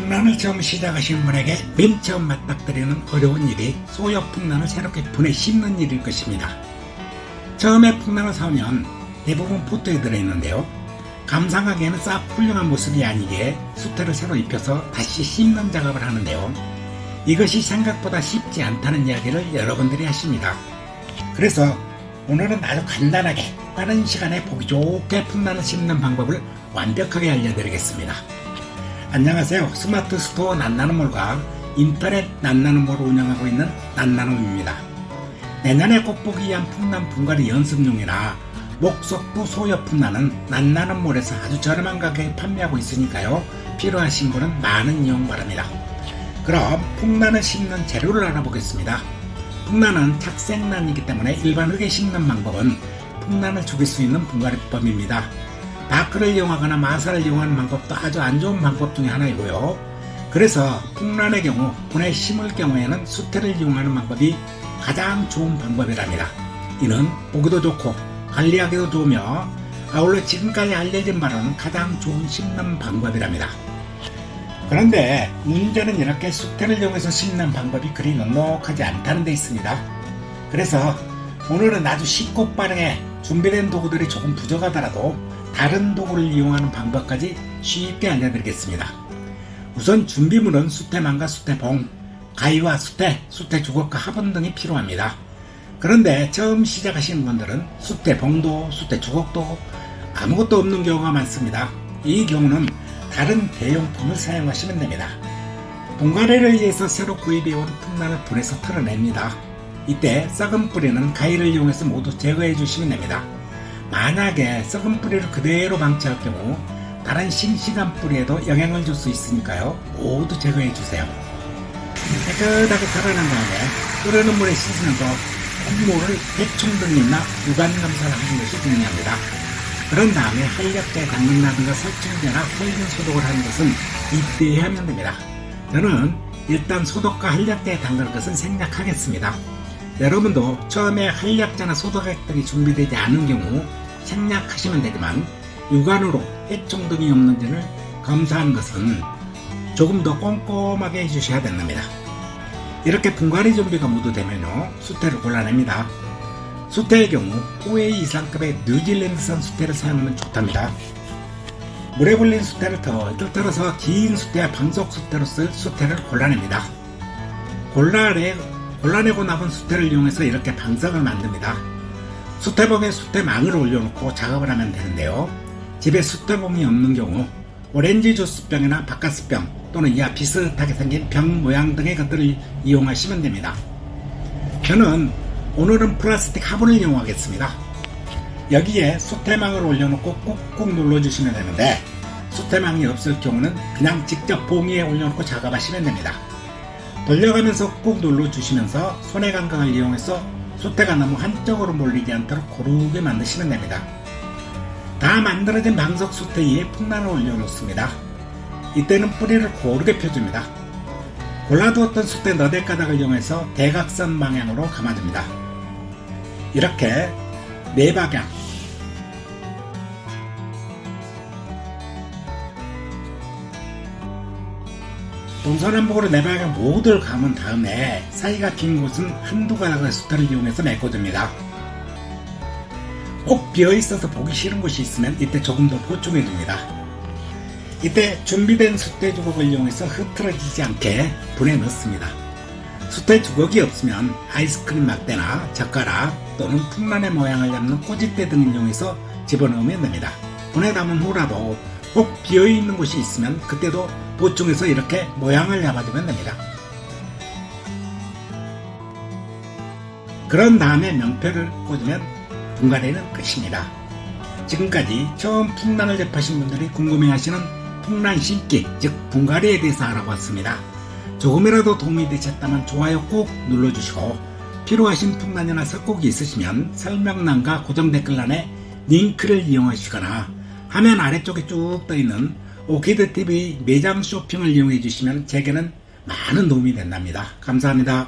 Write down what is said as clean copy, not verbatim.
풍란을 처음 시작하시는 분에게 맨 처음 맞닥뜨리는 어려운 일이 소여 풍란을 새롭게 분해 심는 일일 것입니다. 처음에 풍란을 사오면 대부분 포트에 들어있는데요. 감상하기에는 싹 훌륭한 모습이 아니기에 수태를 새로 입혀서 다시 심는 작업을 하는데요. 이것이 생각보다 쉽지 않다는 이야기를 여러분들이 하십니다. 그래서 오늘은 아주 간단하게 빠른 시간에 보기 좋게 풍란을 심는 방법을 완벽하게 알려드리겠습니다. 안녕하세요. 스마트 스토어 낫나눔몰과 인터넷 낫나눔몰을 운영하고 있는 낫나눔입니다. 내년에 꼭 보기 위한 풍란 분갈이 연습용이라 목석부 소여 풍란은 낫나눔몰에서 아주 저렴한 가격에 판매하고 있으니까요. 필요하신 분은 많은 이용 바랍니다. 그럼 풍란을 심는 재료를 알아보겠습니다. 풍란은 착색란이기 때문에 일반 흙에 심는 방법은 풍란을 죽일 수 있는 분갈이법입니다. 바크를 이용하거나 마사를 이용하는 방법도 아주 안 좋은 방법 중에 하나이고요. 그래서 풍란의 경우 분에 심을 경우에는 수태를 이용하는 방법이 가장 좋은 방법이랍니다. 이는 보기도 좋고 관리하기도 좋으며 아울러 지금까지 알려진 바로는 가장 좋은 심는 방법이랍니다. 그런데 문제는 이렇게 수태를 이용해서 심는 방법이 그리 넉넉하지 않다는 데 있습니다. 그래서 오늘은 아주 쉽고 빠르게 준비된 도구들이 조금 부족하더라도 다른 도구를 이용하는 방법까지 쉽게 알려드리겠습니다. 우선 준비물은 수태망과 수태봉, 가위와 수태, 수태주걱과 화분 등이 필요합니다. 그런데 처음 시작하시는 분들은 수태봉도 수태주걱도 아무것도 없는 경우가 많습니다. 이 경우는 다른 대용품을 사용하시면 됩니다. 분갈이를 위해서 새로 구입해온 풍란을 분해서 털어냅니다. 이때 썩은 뿌리는 가위를 이용해서 모두 제거해 주시면 됩니다. 만약에 썩은 뿌리를 그대로 방치할 경우 다른 싱싱한 뿌리에도 영향을 줄 수 있으니까요. 모두 제거해 주세요. 깨끗하게 털어낸 다음에 끓는 물에 씻으면서 콧물을 해충 등이나 유관 검사를 하는 것이 중요합니다. 그런 다음에 한약재 담근다든가 살충제나 살균 소독을 하는 것은 이때 하면 됩니다. 저는 일단 소독과 한약재에 담그는 것은 생략하겠습니다. 여러분도 처음에 한약재나 소독액 등이 준비되지 않은 경우 생략하시면 되지만 육안으로 해충 등이 없는지를 검사하는 것은 조금 더 꼼꼼하게 해주셔야 됩니다. 이렇게 분갈이 준비가 모두 되면요, 수태를 골라냅니다. 수태의 경우 5A 이상급의 뉴질랜드산 수태를 사용하면 좋답니다. 물에 불린 수태를 털털 털어서 긴 수태와 방석 수태로 쓸 수태를 골라냅니다. 골라내고 남은 수태를 이용해서 이렇게 방석을 만듭니다. 수태봉에 수태망을 올려놓고 작업을 하면 되는데요. 집에 수태봉이 없는 경우 오렌지 주스병이나 바카스병 또는 이와 비슷하게 생긴 병 모양 등의 것들을 이용하시면 됩니다. 저는 오늘은 플라스틱 화분을 이용하겠습니다. 여기에 수태망을 올려놓고 꾹꾹 눌러주시면 되는데 수태망이 없을 경우는 그냥 직접 봉위에 올려놓고 작업하시면 됩니다. 돌려가면서 꾹 눌러주시면서 손의 감각을 이용해서 수태가 너무 한쪽으로 몰리지 않도록 고르게 만드시면 됩니다. 다 만들어진 방석 수태 위에 풍란을 올려놓습니다. 이때는 뿌리를 고르게 펴줍니다. 골라두었던 수태 너댓 가닥을 이용해서 대각선 방향으로 감아줍니다. 이렇게 4방향 동서남북으로 4방향 모두를 감은 다음에 사이가 빈 곳은 한두 가닥의 수태를 이용해서 메꿔줍니다. 꼭 비어있어서 보기 싫은 곳이 있으면 이때 조금 더 보충해줍니다. 이때 준비된 수태 주걱을 이용해서 흐트러지지 않게 분해 넣습니다. 수태 주걱이 없으면 아이스크림 막대나 젓가락 또는 풍란의 모양을 잡는 꼬집대 등을 이용해서 집어넣으면 됩니다. 분해 담은 후라도 꼭 비어있는 곳이 있으면 그때도 보충해서 이렇게 모양을 잡아주면 됩니다. 그런 다음에 명패를 꽂으면 분갈이는 끝입니다. 지금까지 처음 풍란을 접하신 분들이 궁금해하시는 풍란 심기, 즉 분갈이에 대해서 알아봤습니다. 조금이라도 도움이 되셨다면 좋아요 꼭 눌러주시고 필요하신 풍란이나 석곡이 있으시면 설명란과 고정 댓글란에 링크를 이용하시거나 화면 아래쪽에 쭉 떠있는 오키드TV 매장 쇼핑을 이용해 주시면 제게는 많은 도움이 된답니다. 감사합니다.